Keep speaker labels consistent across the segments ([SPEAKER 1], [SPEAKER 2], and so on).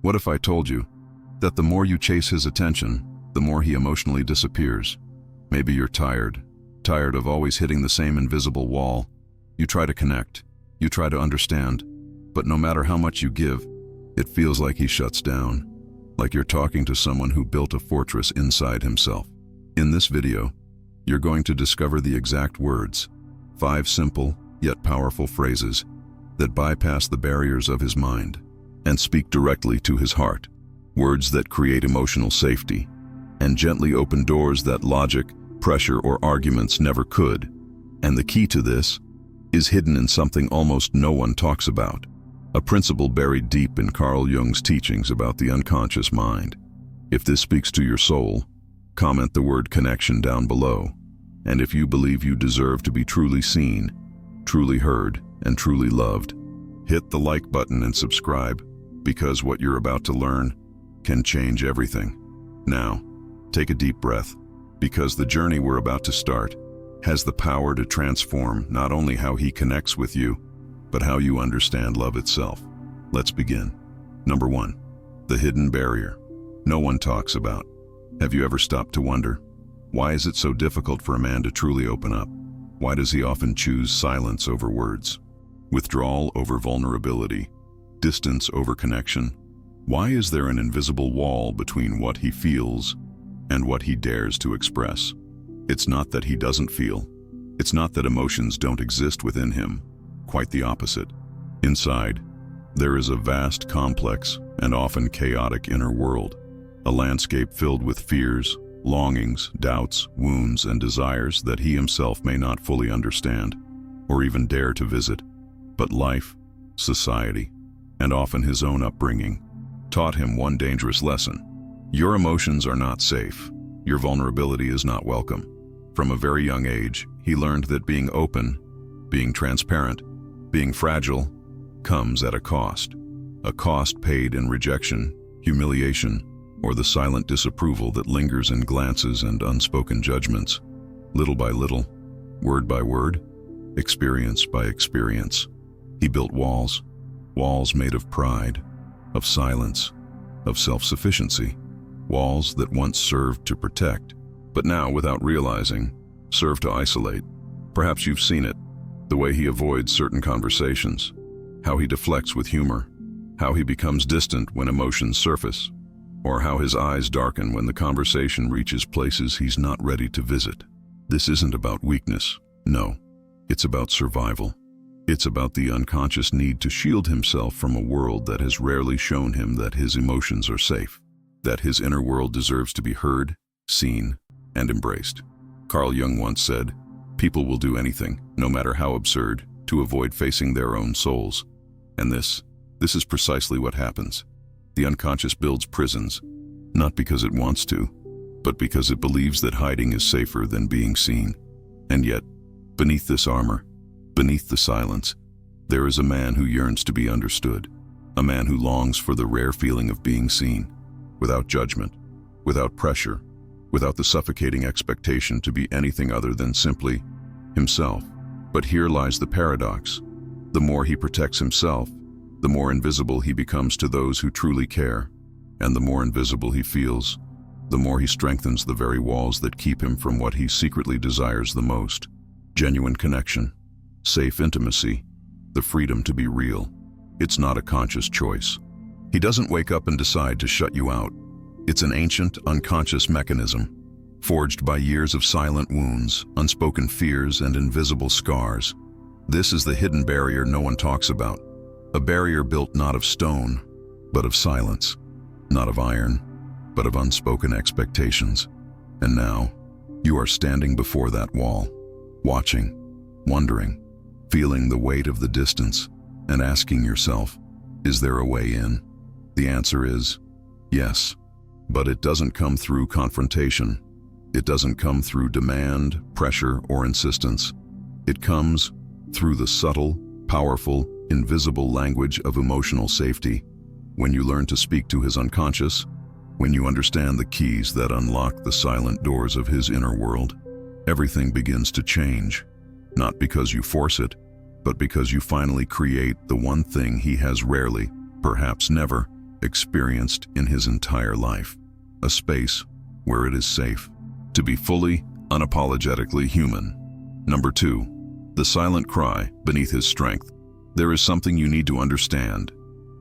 [SPEAKER 1] What if I told you that the more you chase his attention, the more he emotionally disappears? Maybe you're tired of always hitting the same invisible wall. You try to connect, you try to understand, but no matter how much you give, it feels like he shuts down, like you're talking to someone who built a fortress inside himself. In this video, you're going to discover the exact words, 5 simple yet powerful phrases that bypass the barriers of his mind and speak directly to his heart. Words that create emotional safety and gently open doors that logic, pressure, or arguments never could. And the key to this is hidden in something almost no one talks about, a principle buried deep in Carl Jung's teachings about the unconscious mind. If this speaks to your soul, comment the word connection down below. And if you believe you deserve to be truly seen, truly heard, and truly loved, hit the like button and subscribe, because what you're about to learn can change everything. Now, take a deep breath, because the journey we're about to start has the power to transform not only how he connects with you, but how you understand love itself. Let's begin. Number 1, the hidden barrier no one talks about. Have you ever stopped to wonder, why is it so difficult for a man to truly open up? Why does he often choose silence over words, withdrawal over vulnerability, distance over connection? Why is there an invisible wall between what he feels and what he dares to express? It's not that he doesn't feel. It's not that emotions don't exist within him. Quite the opposite. Inside, there is a vast, complex, and often chaotic inner world, a landscape filled with fears, longings, doubts, wounds, and desires that he himself may not fully understand or even dare to visit. But life, society, and often his own upbringing taught him one dangerous lesson. Your emotions are not safe. Your vulnerability is not welcome. From a very young age, he learned that being open, being transparent, being fragile, comes at a cost paid in rejection, humiliation, or the silent disapproval that lingers in glances and unspoken judgments. Little by little, word by word, experience by experience, he built walls made of pride, of silence, of self-sufficiency, walls that once served to protect, but now, without realizing, serve to isolate. Perhaps you've seen it, the way he avoids certain conversations, how he deflects with humor, how he becomes distant when emotions surface, or how his eyes darken when the conversation reaches places he's not ready to visit. This isn't about weakness, no, it's about survival. It's about the unconscious need to shield himself from a world that has rarely shown him that his emotions are safe, that his inner world deserves to be heard, seen, and embraced. Carl Jung once said, "People will do anything, no matter how absurd, to avoid facing their own souls." And this is precisely what happens. The unconscious builds prisons, not because it wants to, but because it believes that hiding is safer than being seen. And yet, beneath this armor, beneath the silence, there is a man who yearns to be understood, a man who longs for the rare feeling of being seen, without judgment, without pressure, without the suffocating expectation to be anything other than simply himself. But here lies the paradox. The more he protects himself, the more invisible he becomes to those who truly care, and the more invisible he feels, the more he strengthens the very walls that keep him from what he secretly desires the most: genuine connection, safe intimacy, the freedom to be real. It's not a conscious choice. He doesn't wake up and decide to shut you out. It's an ancient, unconscious mechanism, forged by years of silent wounds, unspoken fears, and invisible scars. This is the hidden barrier no one talks about. A barrier built not of stone, but of silence, not of iron, but of unspoken expectations. And now, you are standing before that wall, watching, wondering, feeling the weight of the distance, and asking yourself, is there a way in? The answer is yes, but it doesn't come through confrontation. It doesn't come through demand, pressure, or insistence. It comes through the subtle, powerful, invisible language of emotional safety. When you learn to speak to his unconscious, when you understand the keys that unlock the silent doors of his inner world, everything begins to change. Not because you force it, but because you finally create the one thing he has rarely, perhaps never, experienced in his entire life. A space where it is safe to be fully, unapologetically human. Number 2, the silent cry beneath his strength. There is something you need to understand,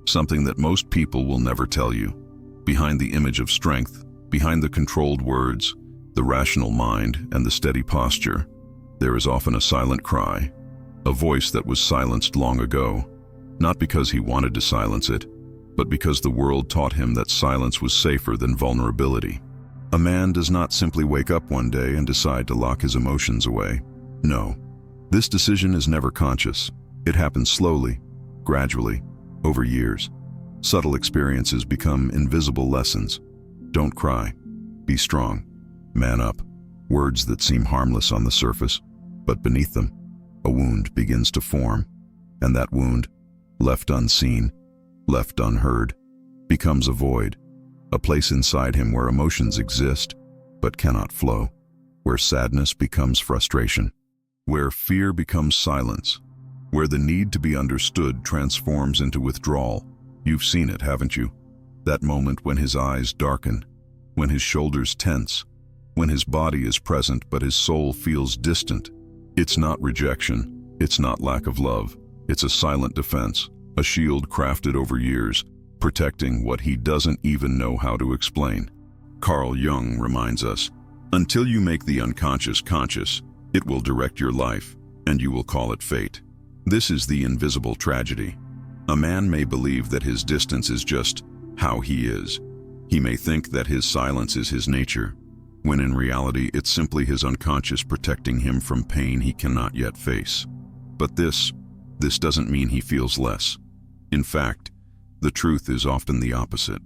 [SPEAKER 1] something that most people will never tell you. Behind the image of strength, behind the controlled words, the rational mind, and the steady posture, there is often a silent cry, a voice that was silenced long ago, not because he wanted to silence it, but because the world taught him that silence was safer than vulnerability. A man does not simply wake up one day and decide to lock his emotions away. No, this decision is never conscious. It happens slowly, gradually, over years. Subtle experiences become invisible lessons. Don't cry. Be strong. Man up. Words that seem harmless on the surface, but beneath them, a wound begins to form, and that wound, left unseen, left unheard, becomes a void, a place inside him where emotions exist but cannot flow, where sadness becomes frustration, where fear becomes silence, where the need to be understood transforms into withdrawal. You've seen it, haven't you? That moment when his eyes darken, when his shoulders tense, when his body is present but his soul feels distant. It's not rejection, it's not lack of love, it's a silent defense, a shield crafted over years, protecting what he doesn't even know how to explain. Carl Jung reminds us, until you make the unconscious conscious, it will direct your life, and you will call it fate. This is the invisible tragedy. A man may believe that his distance is just how he is. He may think that his silence is his nature, when in reality it's simply his unconscious protecting him from pain he cannot yet face. But this doesn't mean he feels less. In fact, the truth is often the opposite.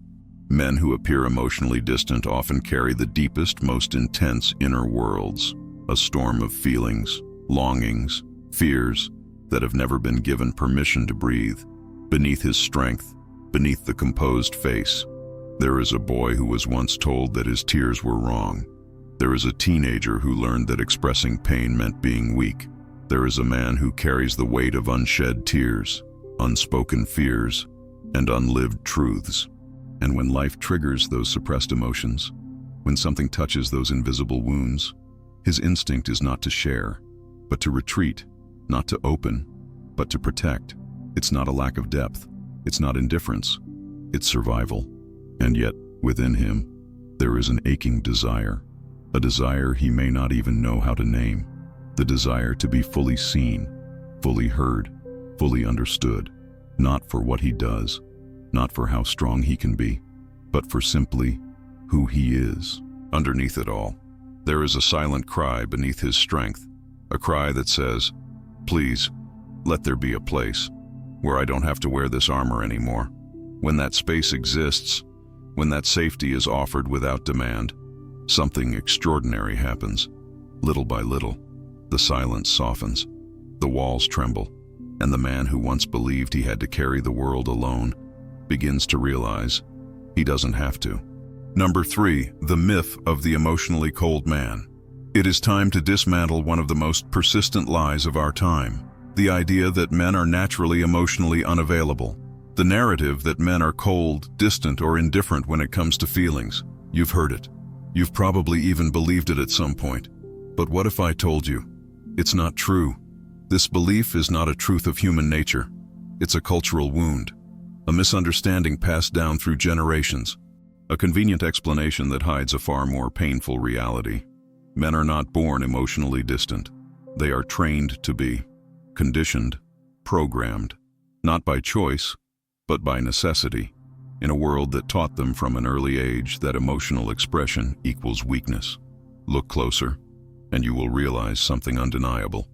[SPEAKER 1] Men who appear emotionally distant often carry the deepest, most intense inner worlds, a storm of feelings, longings, fears that have never been given permission to breathe. Beneath his strength, beneath the composed face, there is a boy who was once told that his tears were wrong. There is a teenager who learned that expressing pain meant being weak. There is a man who carries the weight of unshed tears, unspoken fears, and unlived truths. And when life triggers those suppressed emotions, when something touches those invisible wounds, his instinct is not to share, but to retreat, not to open, but to protect. It's not a lack of depth, it's not indifference, it's survival. And yet, within him, there is an aching desire, a desire he may not even know how to name, the desire to be fully seen, fully heard, fully understood, not for what he does, not for how strong he can be, but for simply who he is. Underneath it all, there is a silent cry beneath his strength, a cry that says, "Please, let there be a place where I don't have to wear this armor anymore." When that space exists, when that safety is offered without demand, something extraordinary happens. Little by little, the silence softens, the walls tremble, and the man who once believed he had to carry the world alone begins to realize he doesn't have to. Number 3, the myth of the emotionally cold man. It is time to dismantle one of the most persistent lies of our time, the idea that men are naturally emotionally unavailable. The narrative that men are cold, distant, or indifferent when it comes to feelings. You've heard it. You've probably even believed it at some point. But what if I told you it's not true? This belief is not a truth of human nature. It's a cultural wound, a misunderstanding passed down through generations, a convenient explanation that hides a far more painful reality. Men are not born emotionally distant. They are trained to be, conditioned, programmed, not by choice, but by necessity, in a world that taught them from an early age that emotional expression equals weakness. Look closer, and you will realize something undeniable.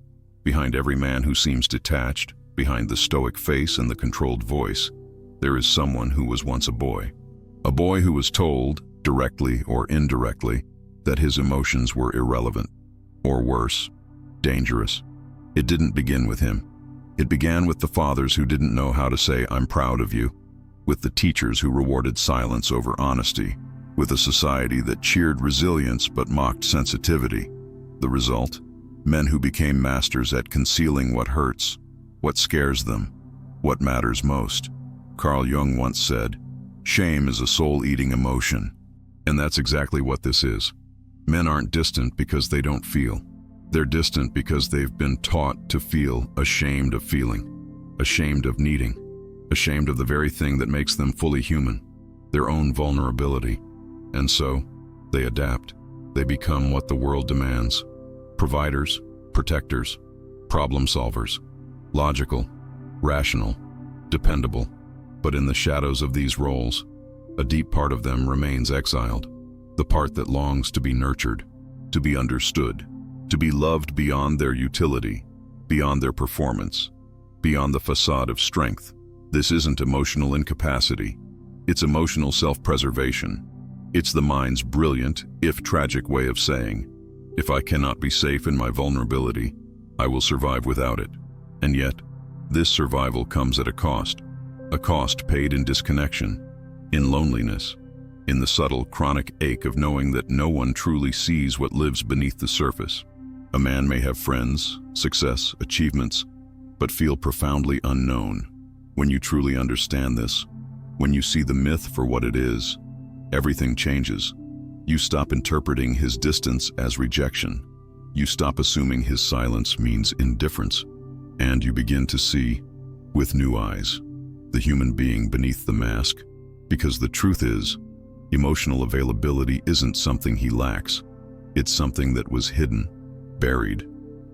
[SPEAKER 1] Behind every man who seems detached, behind the stoic face and the controlled voice, there is someone who was once a boy who was told, directly or indirectly, that his emotions were irrelevant, or worse, dangerous. It didn't begin with him. It began with the fathers who didn't know how to say, "I'm proud of you," with the teachers who rewarded silence over honesty, with a society that cheered resilience but mocked sensitivity. The result? Men who became masters at concealing what hurts, what scares them, what matters most. Carl Jung once said, Shame is a soul-eating emotion, and that's exactly what this is. Men aren't distant because they don't feel. They're distant because they've been taught to feel ashamed of feeling, ashamed of needing, ashamed of the very thing that makes them fully human, their own vulnerability. And so, they adapt. They become what the world demands: providers, protectors, problem solvers, logical, rational, dependable. But in the shadows of these roles, a deep part of them remains exiled, the part that longs to be nurtured, to be understood, to be loved beyond their utility, beyond their performance, beyond the facade of strength. This isn't emotional incapacity. It's emotional self-preservation. It's the mind's brilliant, if tragic way of saying, if I cannot be safe in my vulnerability, I will survive without it. And yet, this survival comes at a cost paid in disconnection, in loneliness, in the subtle, chronic ache of knowing that no one truly sees what lives beneath the surface. A man may have friends, success, achievements, but feel profoundly unknown. When you truly understand this, when you see the myth for what it is, everything changes. You stop interpreting his distance as rejection. You stop assuming his silence means indifference, and you begin to see, with new eyes, the human being beneath the mask. Because the truth is, emotional availability isn't something he lacks. It's something that was hidden, buried,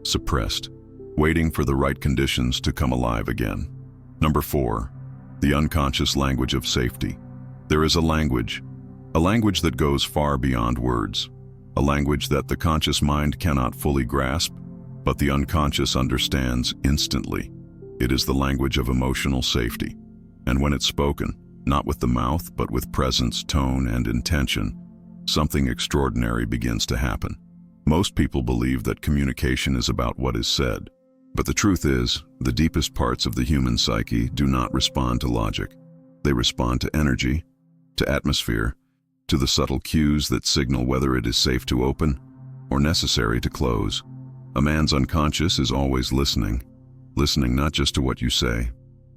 [SPEAKER 1] suppressed, waiting for the right conditions to come alive again. Number 4, the unconscious language of safety. There is a language that goes far beyond words, a language that the conscious mind cannot fully grasp, but the unconscious understands instantly. It is the language of emotional safety. And when it's spoken, not with the mouth, but with presence, tone, and intention, something extraordinary begins to happen. Most people believe that communication is about what is said, but the truth is, the deepest parts of the human psyche do not respond to logic. They respond to energy, to atmosphere, to the subtle cues that signal whether it is safe to open or necessary to close. A man's unconscious is always listening not just to what you say,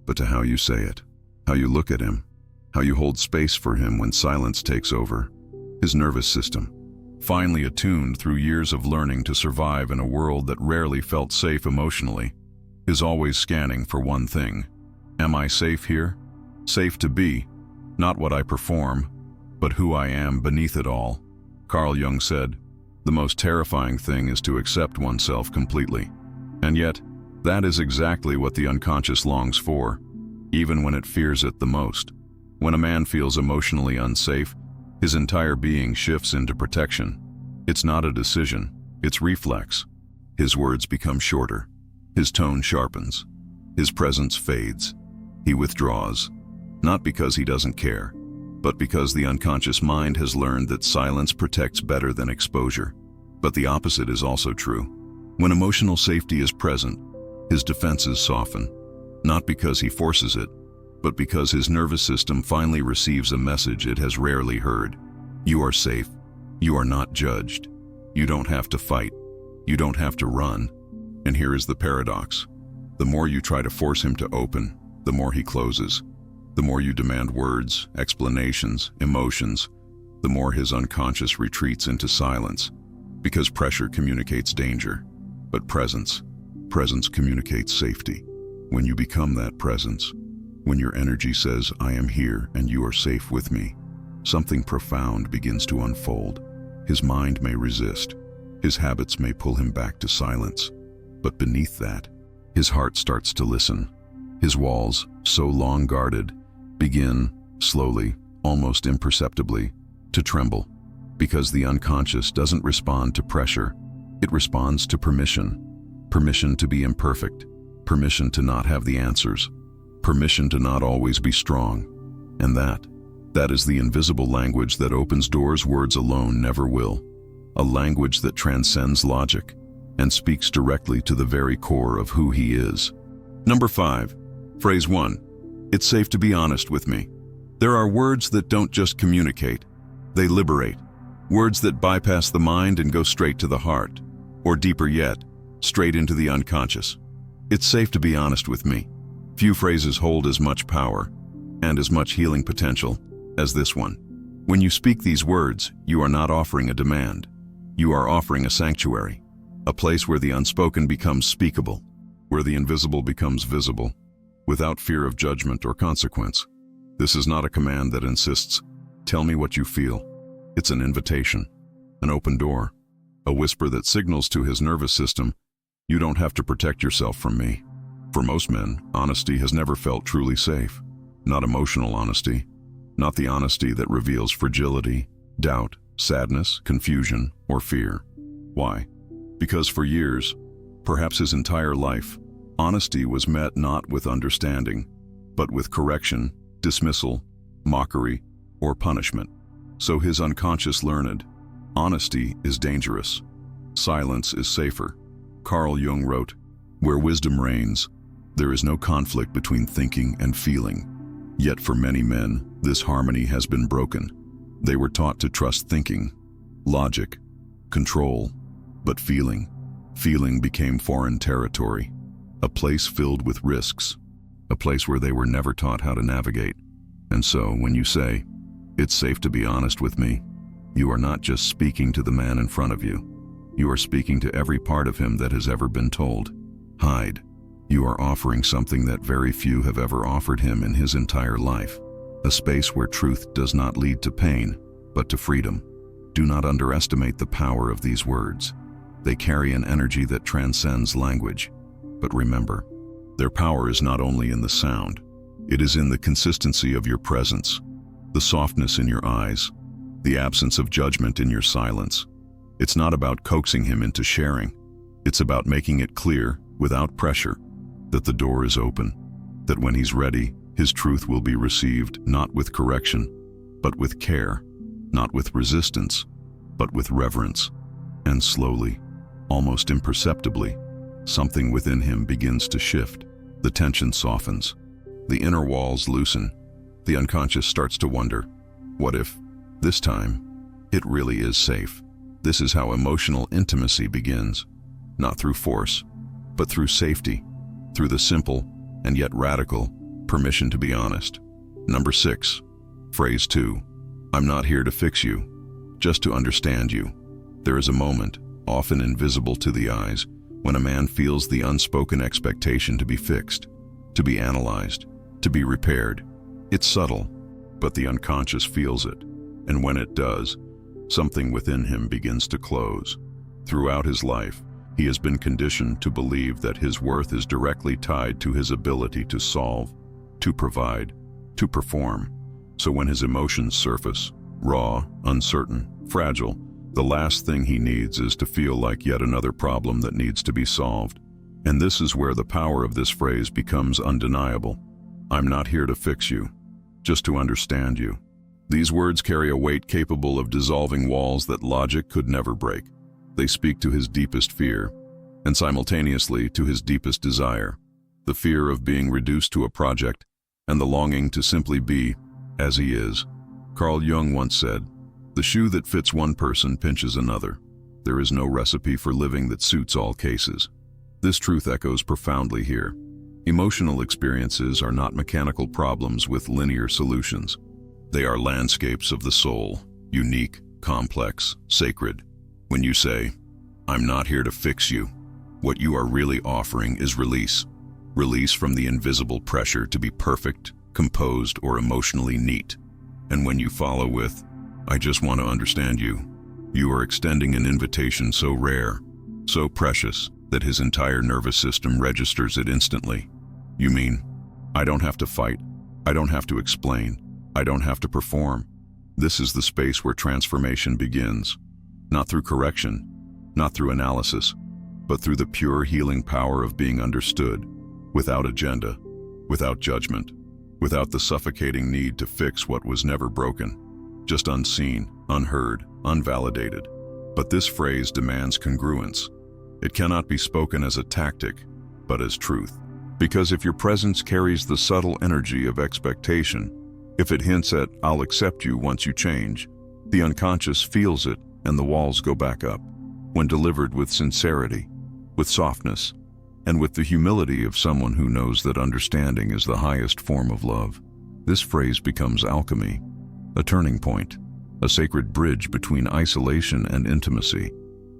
[SPEAKER 1] but to how you say it, how you look at him, how you hold space for him when silence takes over. His nervous system, finely attuned through years of learning to survive in a world that rarely felt safe emotionally, is always scanning for one thing. Am I safe here? Safe to be, not what I perform, but who I am beneath it all. Carl Jung said, "The most terrifying thing is to accept oneself completely." And yet, that is exactly what the unconscious longs for, even when it fears it the most. When a man feels emotionally unsafe, his entire being shifts into protection. It's not a decision, it's reflex. His words become shorter, his tone sharpens, his presence fades. He withdraws, not because he doesn't care, but because the unconscious mind has learned that silence protects better than exposure. But the opposite is also true. When emotional safety is present, his defenses soften, not because he forces it, but because his nervous system finally receives a message it has rarely heard. You are safe. You are not judged. You don't have to fight. You don't have to run. And here is the paradox. The more you try to force him to open, the more he closes. The more you demand words, explanations, emotions, the more his unconscious retreats into silence. Because pressure communicates danger, but presence communicates safety. When you become that presence, when your energy says, "I am here and you are safe with me," something profound begins to unfold. His mind may resist, his habits may pull him back to silence, but beneath that, his heart starts to listen. His walls, so long guarded, begin, slowly, almost imperceptibly, to tremble, because the unconscious doesn't respond to pressure, it responds to permission. Permission to be imperfect, permission to not have the answers, permission to not always be strong. And that is the invisible language that opens doors words alone never will. A language that transcends logic and speaks directly to the very core of who he is. Number 5, phrase 1. It's safe to be honest with me. There are words that don't just communicate, they liberate. Words that bypass the mind and go straight to the heart, or deeper yet, straight into the unconscious. It's safe to be honest with me. Few phrases hold as much power and as much healing potential as this one. When you speak these words, you are not offering a demand. You are offering a sanctuary, a place where the unspoken becomes speakable, where the invisible becomes visible, without fear of judgment or consequence. This is not a command that insists, "Tell me what you feel." It's an invitation, an open door, a whisper that signals to his nervous system, "You don't have to protect yourself from me." For most men, honesty has never felt truly safe. Not emotional honesty, not the honesty that reveals fragility, doubt, sadness, confusion, or fear. Why? Because for years, perhaps his entire life, honesty was met not with understanding, but with correction, dismissal, mockery, or punishment. So his unconscious learned, honesty is dangerous. Silence is safer. Carl Jung wrote, "Where wisdom reigns, there is no conflict between thinking and feeling." Yet for many men, this harmony has been broken. They were taught to trust thinking, logic, control, but feeling became foreign territory, a place filled with risks, a place where they were never taught how to navigate. And so, when you say, "It's safe to be honest with me," you are not just speaking to the man in front of you. You are speaking to every part of him that has ever been told, "Hide." You are offering something that very few have ever offered him in his entire life, a space where truth does not lead to pain, but to freedom. Do not underestimate the power of these words. They carry an energy that transcends language. But remember, their power is not only in the sound, it is in the consistency of your presence, the softness in your eyes, the absence of judgment in your silence. It's not about coaxing him into sharing. It's about making it clear, without pressure, that the door is open, that when he's ready, his truth will be received not with correction, but with care, not with resistance, but with reverence. And slowly, almost imperceptibly, something within him begins to shift. The tension softens. The inner walls loosen. The unconscious starts to wonder, what if, this time, it really is safe? This is how emotional intimacy begins, not through force, but through safety, through the simple, and yet radical, permission to be honest. Number 6, phrase 2, "I'm not here to fix you, just to understand you." There is a moment, often invisible to the eyes, when a man feels the unspoken expectation to be fixed, to be analyzed, to be repaired. It's subtle, but the unconscious feels it, and when it does, something within him begins to close. Throughout his life, he has been conditioned to believe that his worth is directly tied to his ability to solve, to provide, to perform. So when his emotions surface, raw, uncertain, fragile, the last thing he needs is to feel like yet another problem that needs to be solved. And this is where the power of this phrase becomes undeniable. "I'm not here to fix you, just to understand you." These words carry a weight capable of dissolving walls that logic could never break. They speak to his deepest fear, and simultaneously to his deepest desire, the fear of being reduced to a project, and the longing to simply be as he is. Carl Jung once said, "The shoe that fits one person pinches another. There is no recipe for living that suits all cases." This truth echoes profoundly here. Emotional experiences are not mechanical problems with linear solutions. They are landscapes of the soul, unique, complex, sacred. When you say, "I'm not here to fix you," what you are really offering is release. Release from the invisible pressure to be perfect, composed, or emotionally neat. And when you follow with, "I just want to understand you," you are extending an invitation so rare, so precious, that his entire nervous system registers it instantly. You mean, I don't have to fight, I don't have to explain, I don't have to perform. This is the space where transformation begins. Not through correction, not through analysis, but through the pure healing power of being understood, without agenda, without judgment, without the suffocating need to fix what was never broken, just unseen, unheard, unvalidated. But this phrase demands congruence. It cannot be spoken as a tactic, but as truth. Because if your presence carries the subtle energy of expectation, if it hints at, "I'll accept you once you change," the unconscious feels it and the walls go back up. When delivered with sincerity, with softness, and with the humility of someone who knows that understanding is the highest form of love, this phrase becomes alchemy. a turning point, a sacred bridge between isolation and intimacy.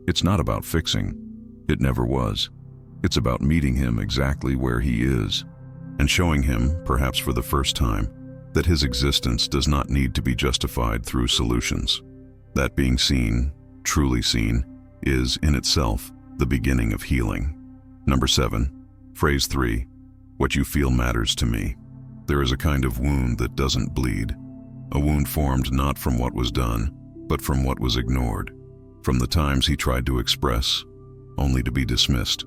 [SPEAKER 1] It's not about fixing. It never was. It's about meeting him exactly where he is, and showing him, perhaps for the first time, that his existence does not need to be justified through solutions. That being seen, truly seen, is, in itself, the beginning of healing. Number 7, phrase 3, what you feel matters to me. There is a kind of wound that doesn't bleed. A wound formed not from what was done, but from what was ignored. From the times he tried to express, only to be dismissed.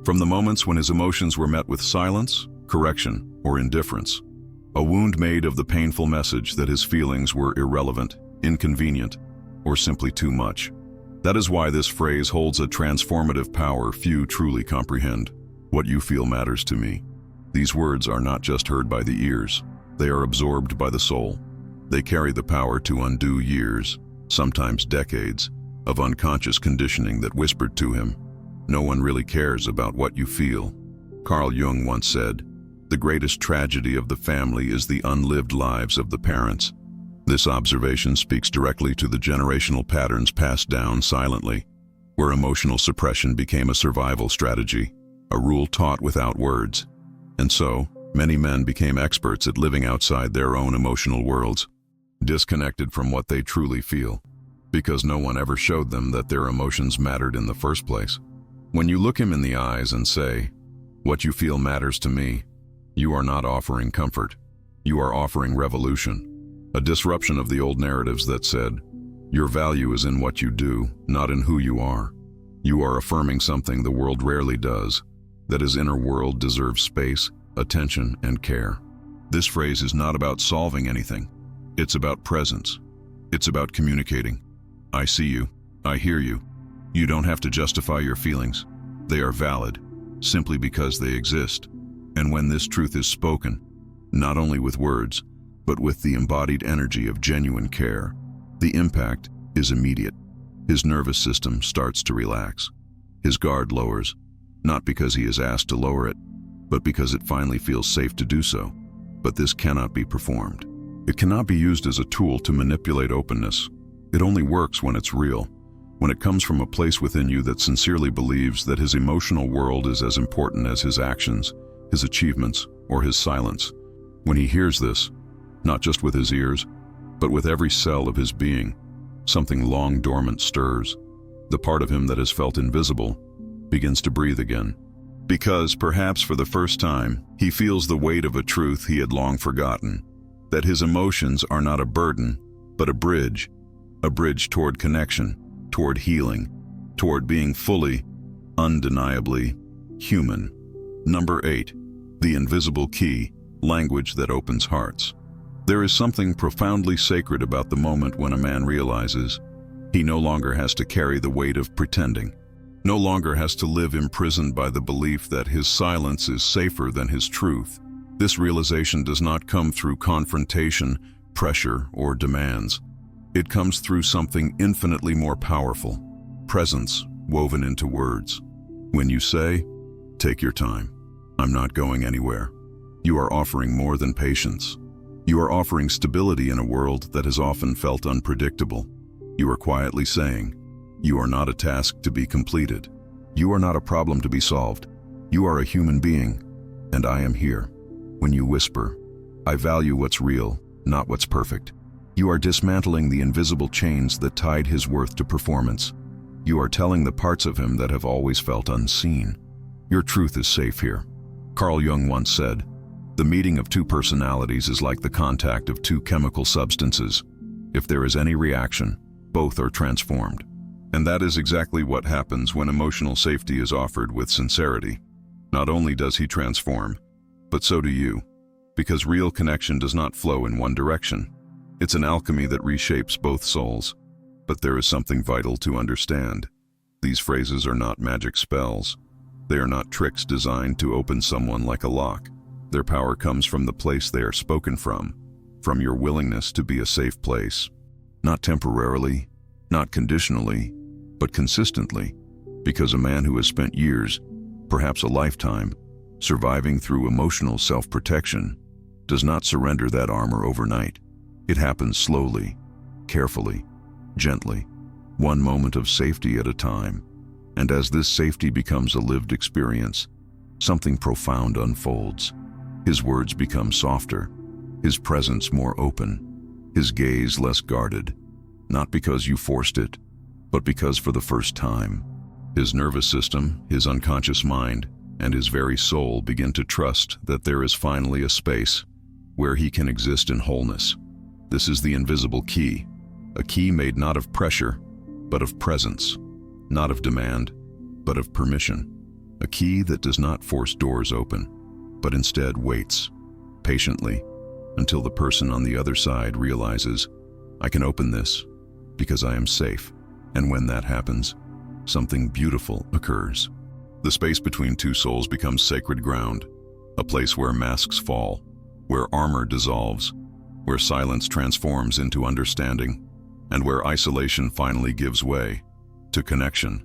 [SPEAKER 1] From the moments when his emotions were met with silence, correction, or indifference. A wound made of the painful message that his feelings were irrelevant, inconvenient, or simply too much. That is why this phrase holds a transformative power few truly comprehend. What you feel matters to me. These words are not just heard by the ears, they are absorbed by the soul. They carry the power to undo years, sometimes decades, of unconscious conditioning that whispered to him, "No one really cares about what you feel." Carl Jung once said, "The greatest tragedy of the family is the unlived lives of the parents." This observation speaks directly to the generational patterns passed down silently, where emotional suppression became a survival strategy, a rule taught without words. And so, many men became experts at living outside their own emotional worlds, disconnected from what they truly feel, because no one ever showed them that their emotions mattered in the first place. When you look him in the eyes and say, "What you feel matters to me," you are not offering comfort. You are offering revolution, a disruption of the old narratives that said, "Your value is in what you do, not in who you are." You are affirming something the world rarely does, that his inner world deserves space, attention, and care. This phrase is not about solving anything. It's about presence. It's about communicating. I see you. I hear you. You don't have to justify your feelings. They are valid, simply because they exist. And when this truth is spoken, not only with words, but with the embodied energy of genuine care, the impact is immediate. His nervous system starts to relax. His guard lowers, not because he is asked to lower it, but because it finally feels safe to do so. But this cannot be performed. It cannot be used as a tool to manipulate openness. It only works when it's real, when it comes from a place within you that sincerely believes that his emotional world is as important as his actions, his achievements, or his silence. When he hears this, not just with his ears, but with every cell of his being, something long dormant stirs. The part of him that has felt invisible begins to breathe again. Because, perhaps for the first time, he feels the weight of a truth he had long forgotten, that his emotions are not a burden, but a bridge toward connection, toward healing, toward being fully, undeniably human. Number 8, the invisible key, language that opens hearts. There is something profoundly sacred about the moment when a man realizes he no longer has to carry the weight of pretending, no longer has to live imprisoned by the belief that his silence is safer than his truth. This realization does not come through confrontation, pressure, or demands. It comes through something infinitely more powerful, presence woven into words. When you say, "Take your time, I'm not going anywhere," you are offering more than patience. You are offering stability in a world that has often felt unpredictable. You are quietly saying, "You are not a task to be completed. You are not a problem to be solved. You are a human being, and I am here." When you whisper, "I value what's real, not what's perfect," you are dismantling the invisible chains that tied his worth to performance. You are telling the parts of him that have always felt unseen, "Your truth is safe here." Carl Jung once said, "The meeting of two personalities is like the contact of two chemical substances. If there is any reaction, both are transformed." And that is exactly what happens when emotional safety is offered with sincerity. Not only does he transform, but so do you, because real connection does not flow in one direction. It's an alchemy that reshapes both souls. But there is something vital to understand. These phrases are not magic spells. They are not tricks designed to open someone like a lock. Their power comes from the place they are spoken from your willingness to be a safe place. Not temporarily, not conditionally, but consistently, because a man who has spent years, perhaps a lifetime, surviving through emotional self-protection, does not surrender that armor overnight. It happens slowly, carefully, gently, one moment of safety at a time. And as this safety becomes a lived experience, something profound unfolds. His words become softer, his presence more open, his gaze less guarded, not because you forced it, but because for the first time, his nervous system, his unconscious mind, and his very soul begin to trust that there is finally a space where he can exist in wholeness. This is the invisible key, a key made not of pressure, but of presence, not of demand, but of permission, a key that does not force doors open, but instead waits, patiently, until the person on the other side realizes, I can open this because I am safe. And when that happens, something beautiful occurs. The space between two souls becomes sacred ground, a place where masks fall, where armor dissolves, where silence transforms into understanding, and where isolation finally gives way to connection.